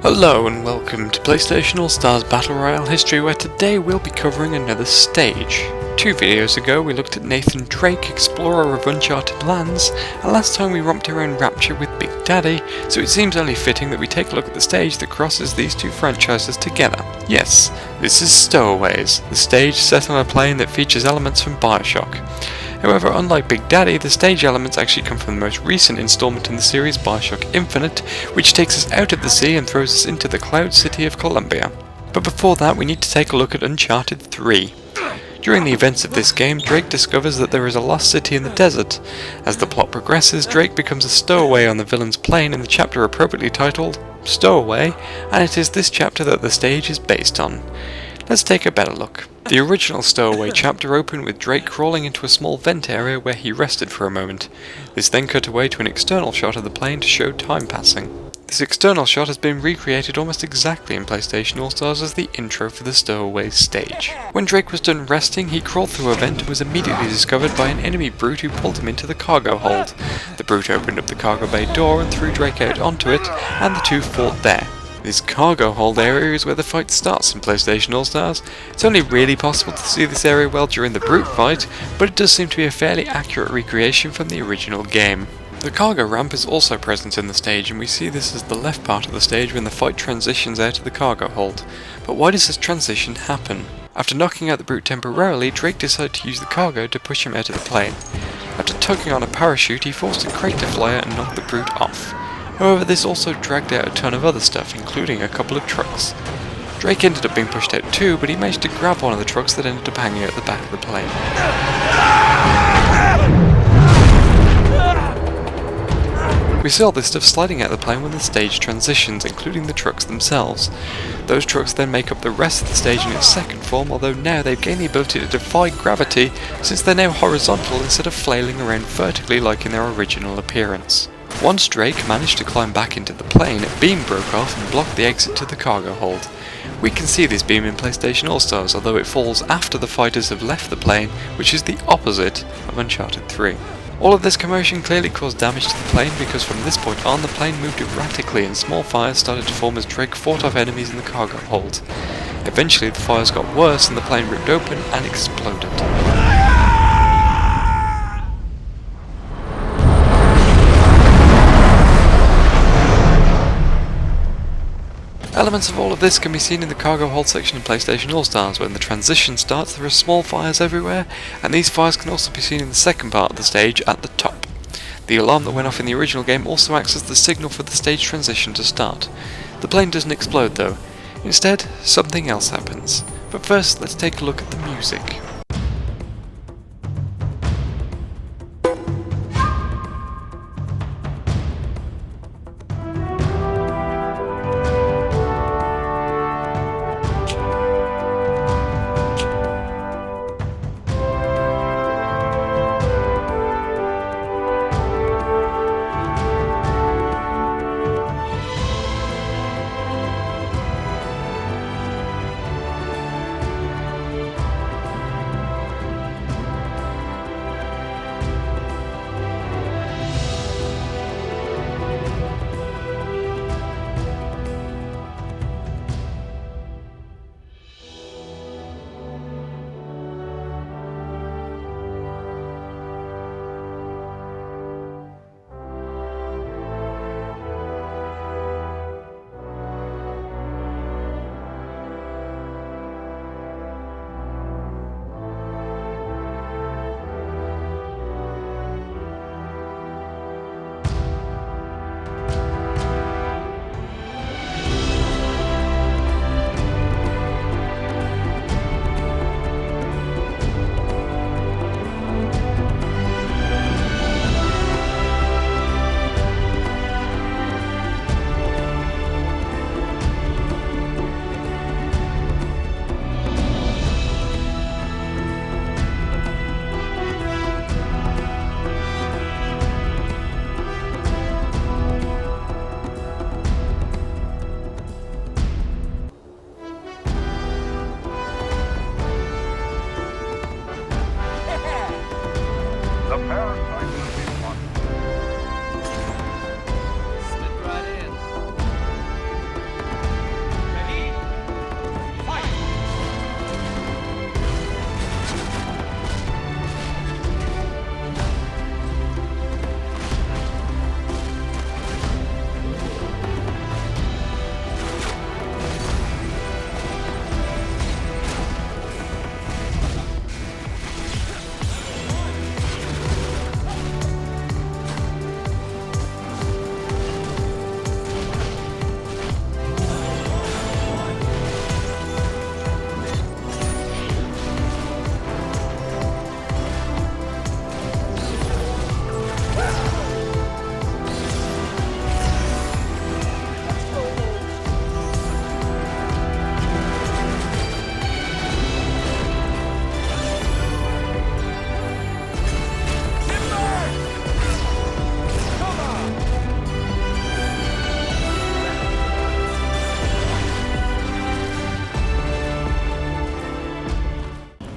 Hello and welcome to PlayStation All-Stars Battle Royale history, where today we'll be covering another stage. 2 videos ago we looked at Nathan Drake, explorer of Uncharted lands, and last time we romped around Rapture with Big Daddy, so it seems only fitting that we take a look at the stage that crosses these two franchises together. Yes, this is Stowaways, the stage set on a plane that features elements from BioShock. However, unlike Big Daddy, the stage elements actually come from the most recent installment in the series, BioShock Infinite, which takes us out of the sea and throws us into the Cloud City of Columbia. But before that, we need to take a look at Uncharted 3. During the events of this game, Drake discovers that there is a lost city in the desert. As the plot progresses, Drake becomes a stowaway on the villain's plane in the chapter appropriately titled Stowaway, and it is this chapter that the stage is based on. Let's take a better look. The original Stowaway chapter opened with Drake crawling into a small vent area where he rested for a moment. This then cut away to an external shot of the plane to show time passing. This external shot has been recreated almost exactly in PlayStation All-Stars as the intro for the Stowaways stage. When Drake was done resting, he crawled through a vent and was immediately discovered by an enemy brute who pulled him into the cargo hold. The brute opened up the cargo bay door and threw Drake out onto it, and the two fought there. This cargo hold area is where the fight starts in PlayStation All-Stars. It's only really possible to see this area well during the brute fight, but it does seem to be a fairly accurate recreation from the original game. The cargo ramp is also present in the stage, and we see this as the left part of the stage when the fight transitions out of the cargo hold. But why does this transition happen? After knocking out the brute temporarily, Drake decided to use the cargo to push him out of the plane. After tugging on a parachute, he forced a crate to fly out and knock the brute off. However, this also dragged out a ton of other stuff, including a couple of trucks. Drake ended up being pushed out too, but he managed to grab one of the trucks that ended up hanging out the back of the plane. We see all this stuff sliding out of the plane when the stage transitions, including the trucks themselves. Those trucks then make up the rest of the stage in its second form, although now they've gained the ability to defy gravity since they're now horizontal instead of flailing around vertically like in their original appearance. Once Drake managed to climb back into the plane, a beam broke off and blocked the exit to the cargo hold. We can see this beam in PlayStation All-Stars, although it falls after the fighters have left the plane, which is the opposite of Uncharted 3. All of this commotion clearly caused damage to the plane because from this point on the plane moved erratically and small fires started to form as Drake fought off enemies in the cargo hold. Eventually the fires got worse and the plane ripped open and exploded. Elements of all of this can be seen in the cargo hold section in PlayStation All-Stars. When the transition starts, there are small fires everywhere, and these fires can also be seen in the second part of the stage at the top. The alarm that went off in the original game also acts as the signal for the stage transition to start. The plane doesn't explode though. Instead, something else happens. But first, let's take a look at the music.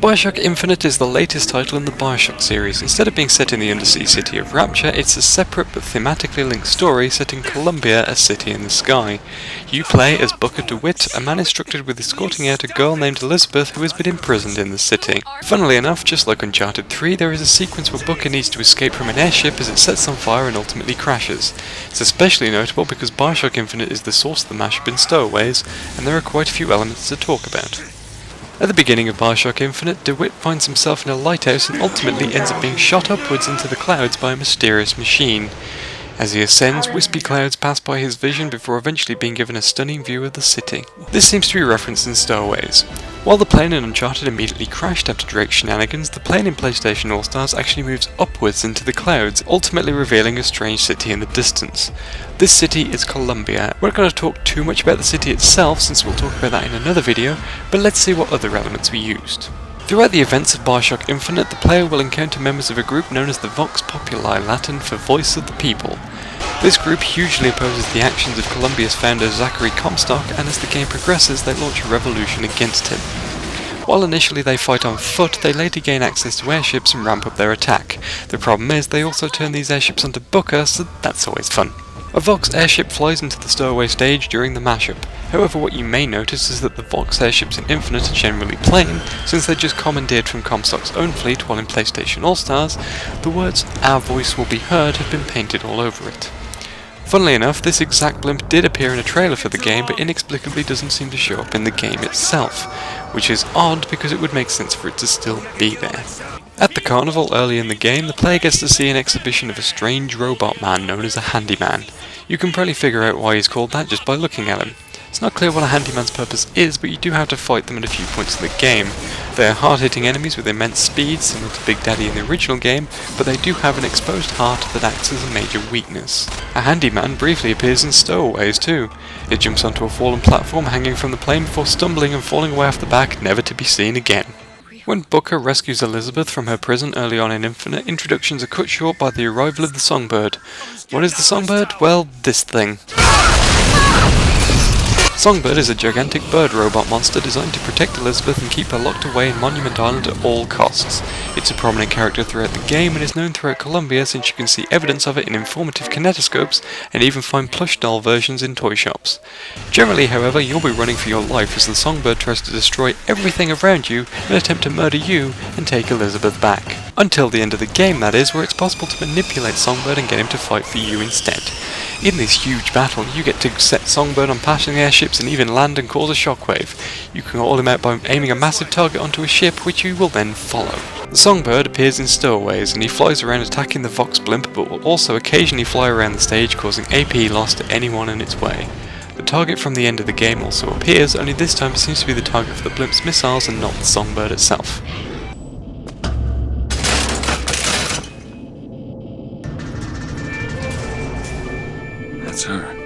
BioShock Infinite is the latest title in the BioShock series. Instead of being set in the undersea city of Rapture, it's a separate but thematically linked story set in Columbia, a city in the sky. You play as Booker DeWitt, a man instructed with escorting out a girl named Elizabeth who has been imprisoned in the city. Funnily enough, just like Uncharted 3, there is a sequence where Booker needs to escape from an airship as it sets on fire and ultimately crashes. It's especially notable because BioShock Infinite is the source of the mashup in Stowaways, and there are quite a few elements to talk about. At the beginning of BioShock Infinite, DeWitt finds himself in a lighthouse and ultimately ends up being shot upwards into the clouds by a mysterious machine. As he ascends, wispy clouds pass by his vision before eventually being given a stunning view of the city. This seems to be referenced in Stowaways. While the plane in Uncharted immediately crashed after Drake's shenanigans, the plane in PlayStation All-Stars actually moves upwards into the clouds, ultimately revealing a strange city in the distance. This city is Columbia. We're not going to talk too much about the city itself since we'll talk about that in another video, but let's see what other elements we used. Throughout the events of BioShock Infinite, the player will encounter members of a group known as the Vox Populi, Latin for Voice of the People. This group hugely opposes the actions of Columbia's founder Zachary Comstock, and as the game progresses they launch a revolution against him. While initially they fight on foot, they later gain access to airships and ramp up their attack. The problem is they also turn these airships onto Booker, so that's always fun. A Vox airship flies into the Stowaway stage during the mashup. However, what you may notice is that the Vox airships in Infinite are generally plain, since they're just commandeered from Comstock's own fleet, while in PlayStation All-Stars, the words "Our voice will be heard" have been painted all over it. Funnily enough, this exact blimp did appear in a trailer for the game, but inexplicably doesn't seem to show up in the game itself, which is odd because it would make sense for it to still be there. At the carnival early in the game, the player gets to see an exhibition of a strange robot man known as a handyman. You can probably figure out why he's called that just by looking at him. It's not clear what a handyman's purpose is, but you do have to fight them at a few points in the game. They are hard-hitting enemies with immense speed, similar to Big Daddy in the original game, but they do have an exposed heart that acts as a major weakness. A handyman briefly appears in Stowaways too. It jumps onto a fallen platform hanging from the plane before stumbling and falling away off the back, never to be seen again. When Booker rescues Elizabeth from her prison early on in Infinite, introductions are cut short by the arrival of the Songbird. What is the Songbird? Well, this thing. Songbird is a gigantic bird robot monster designed to protect Elizabeth and keep her locked away in Monument Island at all costs. It's a prominent character throughout the game and is known throughout Columbia, since you can see evidence of it in informative kinetoscopes and even find plush doll versions in toy shops. Generally, however, you'll be running for your life as the Songbird tries to destroy everything around you in an attempt to murder you and take Elizabeth back. Until the end of the game, that is, where it's possible to manipulate Songbird and get him to fight for you instead. In this huge battle, you get to set Songbird on passing airships and even land and cause a shockwave. You can call him out by aiming a massive target onto a ship, which you will then follow. The Songbird appears in Stowaways, and he flies around attacking the Vox blimp, but will also occasionally fly around the stage, causing AP loss to anyone in its way. The target from the end of the game also appears, only this time it seems to be the target for the blimp's missiles and not the Songbird itself. That's her.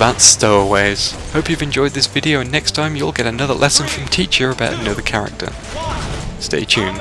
about stowaways. Hope you've enjoyed this video, and next time you'll get another lesson from teacher about another character. Stay tuned.